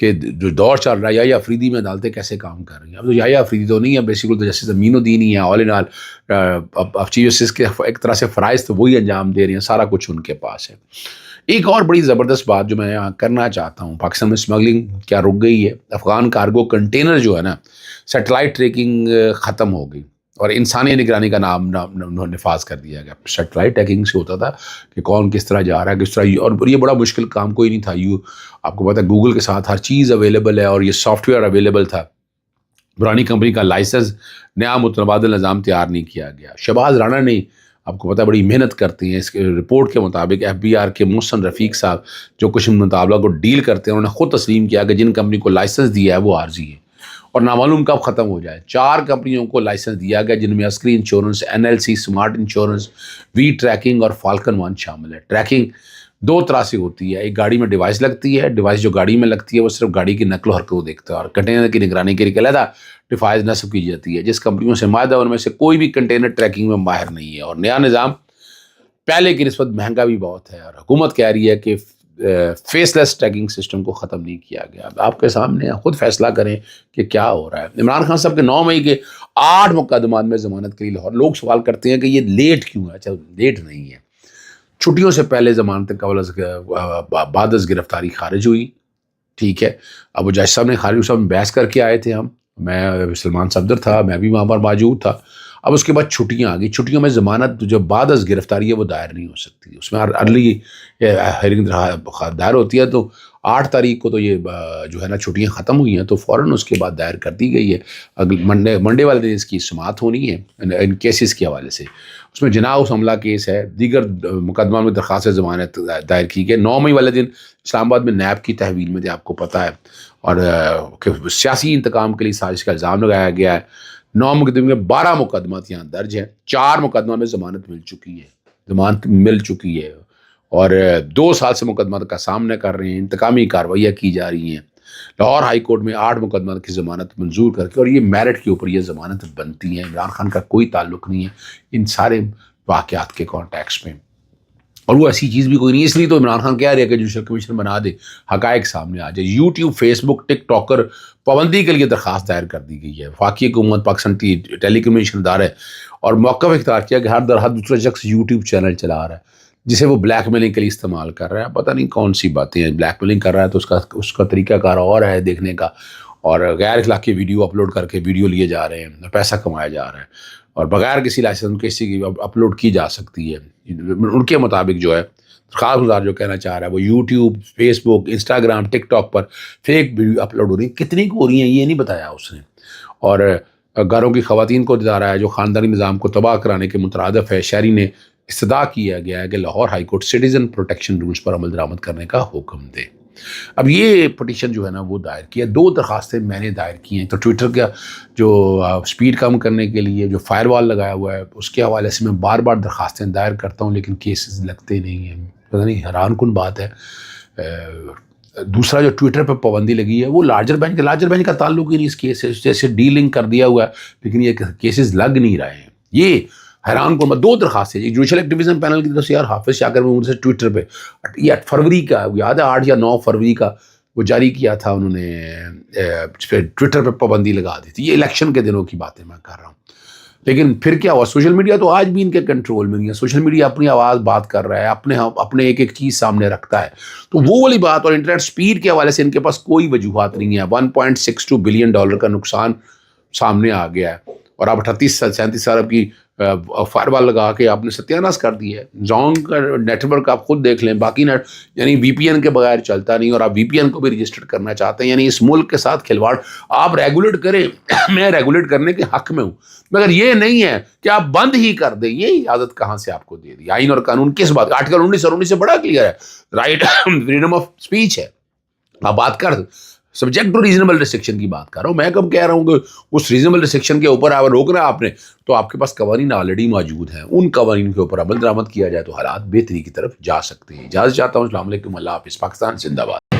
کہ جو دور چل رہا ہے یحییٰ افریدی میں عدالتیں کیسے کام کر رہی ہیں. اب تو یحییٰ افریدی تو نہیں ہے، بیسیکلی تو جسٹس امین الدین ہی ہے. آل ان آل اب چیف جسٹس کے ایک طرح سے فرائض تو وہی انجام دے رہے ہیں، سارا کچھ ان کے پاس ہے. ایک اور بڑی زبردست بات جو میں یہاں کرنا چاہتا ہوں، پاکستان میں اسمگلنگ کیا رک گئی ہے؟ افغان کارگو کنٹینر جو ہے نا، سیٹلائٹ ٹریکنگ ختم ہو گئی اور انسانی نگرانی کا نام نفاذ کر دیا گیا. سیٹلائٹ ٹریکنگ سے ہوتا تھا کہ کون کس طرح جا رہا ہے، کس طرح، اور یہ بڑا مشکل کام کوئی نہیں تھا. آپ کو پتا ہے گوگل کے ساتھ ہر چیز اویلیبل ہے اور یہ سافٹ ویئر اویلیبل تھا. پرانی کمپنی کا لائسنس، نیا متبادل نظام تیار نہیں کیا گیا. شہباز رانا نے، آپ کو پتہ بڑی محنت کرتی ہیں. اس کے رپورٹ کے مطابق ایف بی آر کے محسن رفیق صاحب جو کچھ مطالبہ کو ڈیل کرتے ہیں، انہوں نے خود تسلیم کیا کہ جن کمپنی کو لائسنس دیا ہے وہ عارضی ہے اور نامعلوم کب ختم ہو جائے. 4 کمپنیوں کو لائسنس دیا گیا جن میں عسکری انشورنس، NLC، اسمارٹ انشورنس، وی ٹریکنگ اور فالکن 1 شامل ہے. ٹریکنگ 2 طرح سے ہوتی ہے. ایک گاڑی میں ڈیوائس لگتی ہے، ڈیوائس جو گاڑی میں لگتی ہے وہ صرف گاڑی کی نقل و حرکت کو دیکھتا ہے، اور کنٹینر کی نگرانی کے لیے علیحدہ ڈیوائس نصب کی جاتی ہے. جس کمپنیوں سے معاہدہ ان میں سے کوئی بھی کنٹینر ٹریکنگ میں ماہر نہیں ہے، اور نیا نظام پہلے کی نسبت مہنگا بھی بہت ہے، اور حکومت کہہ رہی ہے کہ فیس لیس ٹریکنگ سسٹم کو ختم نہیں کیا گیا. آپ کے سامنے خود فیصلہ کریں کہ کیا ہو رہا ہے. عمران خان صاحب کے 9 مئی کے 8 مقدمات میں ضمانت کے لیے لاہور. لوگ سوال کرتے ہیں کہ یہ لیٹ کیوں ہے؟ اچھا لیٹ نہیں ہے، چھٹیوں سے پہلے ضمانت بعد از گرفتاری خارج ہوئی. ٹھیک ہے، اب وہ جج صاحب نے خارج صاحب بحث کر کے آئے تھے، میں سلمان صفدر تھا، میں بھی وہاں پر موجود تھا. اب اس کے بعد چھٹیاں آ گئی. چھٹیوں میں ضمانت جو بعد از گرفتاری ہے وہ دائر نہیں ہو سکتی، اس میں ارلی ہیئرنگ دائر ہوتی ہے. تو 8 تاریخ کو تو یہ جو ہے نا چھٹیاں ختم ہوئی ہیں، تو فوراً اس کے بعد دائر کر دی گئی ہے. اگلے منڈے والے دن اس کی سماعت ہونی ہے ان کیسز کے حوالے سے. اس میں جناح حملہ کیس ہے، دیگر مقدمہ میں درخواست ضمانت دائر کی گئی. 9 مئی والے دن اسلام آباد میں نیب کی تحویل میں تھے، آپ کو پتہ ہے، اور سیاسی انتقام کے لیے سازش کا الزام لگایا گیا ہے. 9 مقدمے میں 12 مقدمات یہاں درج ہیں. 4 مقدمہ میں ضمانت مل چکی ہے اور 2 سال سے مقدمات کا سامنا کر رہے ہیں. انتقامی کارروائیاں کی جا رہی ہیں. لاہور ہائی کورٹ میں 8 مقدمات کی ضمانت منظور کر کے، اور یہ میرٹ کے اوپر یہ ضمانت بنتی ہیں. عمران خان کا کوئی تعلق نہیں ہے ان سارے واقعات کے کانٹیکس میں، اور وہ ایسی چیز بھی کوئی نہیں. اس لیے تو عمران خان کہہ رہے ہیں کہ جوڈیشل کمیشن بنا دے، حقائق سامنے آ جائے. یوٹیوب، فیس بک، ٹک ٹاکر پابندی کے لیے درخواست دائر کر دی گئی ہے. وفاقی حکومت پاکستان ٹیلی کمیونیکیشن ادارے اور موقف اختیار کیا کہ ہر درحد دوسرا شخص یوٹیوب چینل چلا رہا ہے جسے وہ بلیک میلنگ کے لیے استعمال کر رہا ہے. پتہ نہیں کون سی باتیں ہیں. بلیک میلنگ کر رہا ہے تو اس کا طریقہ کار اور ہے دیکھنے کا، اور غیر اخلاقی ویڈیو اپلوڈ کر کے ویڈیو لیے جا رہے ہیں، پیسہ کمایا جا رہا ہے، اور بغیر کسی لائسنس کسی کی اپلوڈ کی جا سکتی ہے. ان کے مطابق جو ہے خاص گزار جو کہنا چاہ رہا ہے وہ یوٹیوب، فیس بک، انسٹاگرام، ٹک ٹاک پر فیک ویڈیو اپلوڈ ہو رہی ہیں. کتنی کو ہو رہی ہیں یہ نہیں بتایا اس نے. اور گھروں کی خواتین کو دلا رہا ہے جو خاندانی نظام کو تباہ کرانے کے مترادف ہے. شہری نے استدعا کیا گیا ہے کہ Lahore high court citizen protection rules پر عمل درآمد کرنے کا حکم دے. اب یہ پٹیشن جو ہے نا وہ دائر کیا. 2 درخواستیں میں نے دائر کی ہیں. تو ٹویٹر کا جو سپیڈ کم کرنے کے لیے جو فائر وال لگایا ہوا ہے اس کے حوالے سے میں بار بار درخواستیں دائر کرتا ہوں، لیکن کیسز لگتے نہیں ہیں. پتہ نہیں، حیران کن بات ہے. دوسرا جو ٹویٹر پہ پابندی لگی ہے وہ لارجر بینچ کا تعلق ہی نہیں اس کیس سے، جیسے ڈیلنگ کر دیا ہوا ہے، لیکن یہ کیسز لگ نہیں رہے ہیں. یہ حیران کن. 2 درخواستیں، ایک جوڈیشل ایکٹیویزم پینل کی طرف سے، یار حافظ شاکر محمود سے ٹویٹر پہ یہ 8 فروری کا یاد ہے، 8 یا 9 فروری کا وہ جاری کیا تھا انہوں نے، ٹویٹر پہ پابندی لگا دی تھی. یہ الیکشن کے دنوں کی باتیں میں کر رہا ہوں. لیکن پھر کیا ہوا؟ سوشل میڈیا تو آج بھی ان کے کنٹرول میں نہیں ہے. سوشل میڈیا اپنی آواز بات کر رہا ہے، اپنے ایک چیز سامنے رکھتا ہے. تو وہ والی بات، اور انٹرنیٹ سپیڈ کے حوالے سے ان کے پاس کوئی وجوہات نہیں ہے. $1.62 بلین کا نقصان سامنے آ گیا ہے، اور اب 37 ارب کی فائر وال لگا کے آپ نے ستیاناش کر دی ہے. زونگ کا نیٹ ورک آپ خود دیکھ لیں، باقی نیٹ یعنی وی پی این کے بغیر چلتا نہیں، اور آپ وی پی این کو بھی رجسٹر کرنا چاہتے ہیں. یعنی اس ملک کے ساتھ کھلواڑ. آپ ریگولیٹ کریں، میں ریگولیٹ کرنے کے حق میں ہوں، مگر یہ نہیں ہے کہ آپ بند ہی کر دیں. یہ اجازت کہاں سے آپ کو دے دی؟ آئین اور قانون کس بات؟ آرٹیکل 19 اور 19 سے بڑا کلیئر ہے. رائٹ فریڈم آف اسپیچ ہے. آپ بات کر سبجیکٹ ٹو ریزنیبل ریسٹرکشن کی بات کر رہا ہوں. میں کب کہہ رہا ہوں کہ اس ریزنیبل ریسٹرکشن کے اوپر اگر روکنا آپ نے تو آپ کے پاس قوانین آلریڈی موجود ہیں، ان قوانین کے اوپر عمل درآمد کیا جائے تو حالات بہتری کی طرف جا سکتے ہیں. اجازت چاہتا ہوں. السلام علیکم، اللہ حافظ. پاکستان زندہ باد.